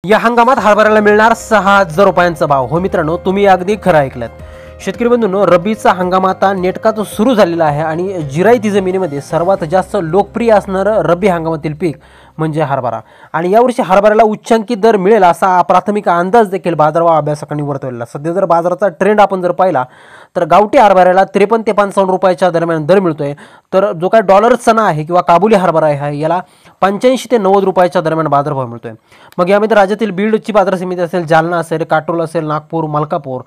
या हंगामात हरभऱ्याला मिळणार 6,000 रुपयांचा भाव। हो मित्रांनो, तुम्ही अगदी खरं ऐकलत। शेतकरी बंधूंनो, रब्बीचा हंगाम आता नेटकाच सुरू झालेला आहे आणि जिरायती जमिनीमध्ये सर्वात जास्त लोकप्रिय असणारं रब्बी हंगामातील पीक म्हणजे हरभरा। आणि यावर्षी हरभऱ्याला उच्चांकी दर मिळेल असा प्राथमिक अंदाज देखील बाजारभाव अभ्यासकांनी वर्तवलेला। सध्या जर बाजाराचा ट्रेंड आपण जर पाहिला तर गावठी हरभऱ्याला 53 ते 55 रुपयाच्या दरम्यान दर मिळतोय, तर जो काय डॉलर चणा आहे किंवा काबुली हरभरा आहे याला 85 ते 90 रुपयाच्या दरम्यान बाजारभाव मिळतोय। मग यामध्ये राज्यातील बीडची बाजार समिती असेल, जालना असेल, काटोल असेल, नागपूर, मलकापूर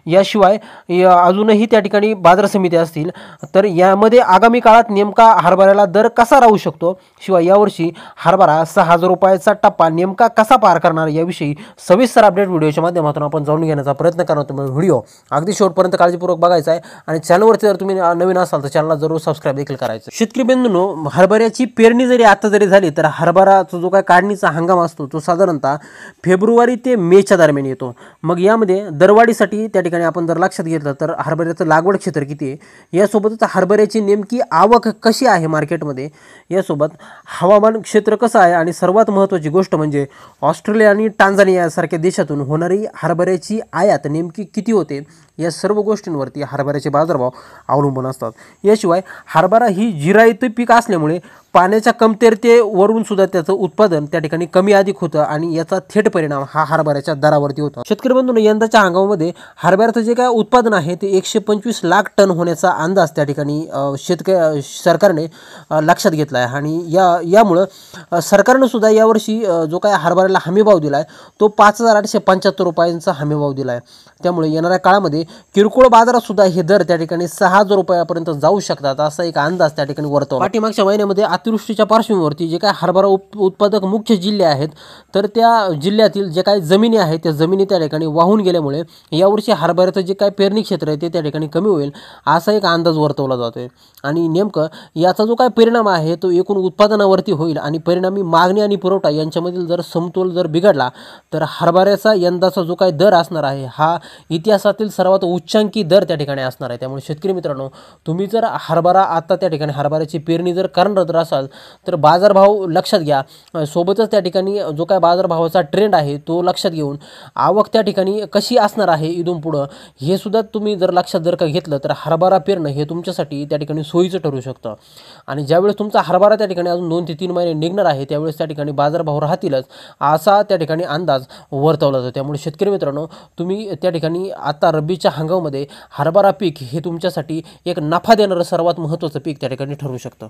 याशिवाय अजूनही त्या ठिकाणी बाजार समिती असतील, तर यामध्ये आगामी काळात नेमका हरभऱ्याला दर कसा राहू शकतो, शिवाय यावर्षी हरभरा 6,000 रुपयाचा टप्पा नेमका कसा पार करणार याविषयी सविस्तर अपडेट व्हिडिओच्या माध्यमातून आपण जाणून घेण्याचा प्रयत्न करणार आहोत। व्हिडिओ अगदी शेवटपर्यंत काळजीपूर्वक बघायचा आहे आणि चॅनलवरती जर तुम्ही नवीन असाल तर चॅनलला जरूर सबस्क्राइब देखील करायचं। शेतकरी बंधूंनो, हरभऱ्याची पेरणी जरी आता जरी झाली तर हरभराचा जो काय काढणीचा हंगाम असतो तो साधारणतः फेब्रुवारी ते मेच्या दरम्यान येतो। मग यामध्ये दरवाढीसाठी त्या ठिकाणी आपण जर लक्षात घेतलं तर हरभऱ्याचं लागवड क्षेत्र किती आहे, यासोबतच हरभऱ्याची नेमकी आवक कशी आहे मार्केटमध्ये, यासोबत हवामान क्षेत्र कसं आहे आणि सर्वात महत्त्वाची गोष्ट म्हणजे ऑस्ट्रेलिया आणि टांझानिया सारख्या देशातून होणारी हरभऱ्याची आयात नेमकी किती होते, या सर्व गोष्टींवरती हरभऱ्याचे बाजारभाव अवलंबून असतात। याशिवाय हरभरा ही जिरायती पीक असल्यामुळे पाण्याच्या कमतरतेवरून सुद्धा त्याचं उत्पादन त्या ठिकाणी कमी अधिक होतं आणि याचा थेट परिणाम हा हरभऱ्याच्या दरावरती होतो। शेतकरी बंधूंनो, यंदाच्या हंगामामध्ये हरभऱ्याचं जे काय उत्पादन आहे ते 125 लाख टन होण्याचा अंदाज त्या ठिकाणी सरकारने लक्षात घेतला आहे। आणि यामुळं सरकारनं सुद्धा यावर्षी जो काय हरभऱ्याला हमीभाव दिला आहे तो 5,875 रुपयांचा हमीभाव दिला आहे। त्यामुळे येणाऱ्या काळामध्ये किरकोळ बाजारात सुद्धा हे दर त्या ठिकाणी 6,000 रुपयापर्यंत जाऊ शकतात असा एक अंदाज त्या ठिकाणी वर्तवला। पाठीमागच्या महिन्यामध्ये अतिवृष्टीच्या पार्श्वभूमीवरती जे काय हरभरा उत्पादक मुख्य जिल्हे आहेत तर त्या जिल्ह्यातील जे काही जमिनी आहेत त्या जमिनी त्या ठिकाणी वाहून गेल्यामुळे यावर्षी हरभऱ्याचं जे काय पेरणी क्षेत्र आहे ते त्या ठिकाणी कमी होईल असा एक अंदाज वर्तवला जातोय। आणि नेमकं याचा जो काय परिणाम आहे तो एकूण उत्पादनावरती होईल आणि परिणामी मागणी आणि पुरवठा यांच्यामधील जर समतोल जर बिघडला तर हरभऱ्याचा यंदाचा जो काय दर असणार आहे हा इतिहासातील सर्वात उच्चांकी दर त्या ठिकाणी असणार आहे। त्यामुळे शेतकरी मित्रांनो, तुम्ही जर हरभरा आता त्या ठिकाणी हरभऱ्याची पेरणी जर करणार असाल तर बाजारभाव लक्षात घ्या, सोबतच त्या ठिकाणी जो काय बाजारभावाचा ट्रेंड आहे तो लक्षात घेऊन आवक त्या ठिकाणी कशी असणार आहे इथून पुढं हे सुद्धा तुम्ही जर लक्षात जर का घेतलं तर हरभरा पेरणं हे तुमच्यासाठी त्या ठिकाणी सोयीचं ठरू शकतं। आणि ज्यावेळेस तुमचा हरभरा त्या ठिकाणी अजून 2 ते 3 महिने निघणार आहे त्यावेळेस त्या ठिकाणी बाजारभाव राहतीलच असा त्या ठिकाणी अंदाज वर्तवला जातो। त्यामुळे शेतकरी मित्रांनो, तुम्ही त्या ठिकाणी आता रब्बीच्या हंगामामध्ये हरभरा पीक हे तुमच्यासाठी एक नफा देणारं सर्वात महत्त्वाचं पीक त्या ठिकाणी ठरू शकतं।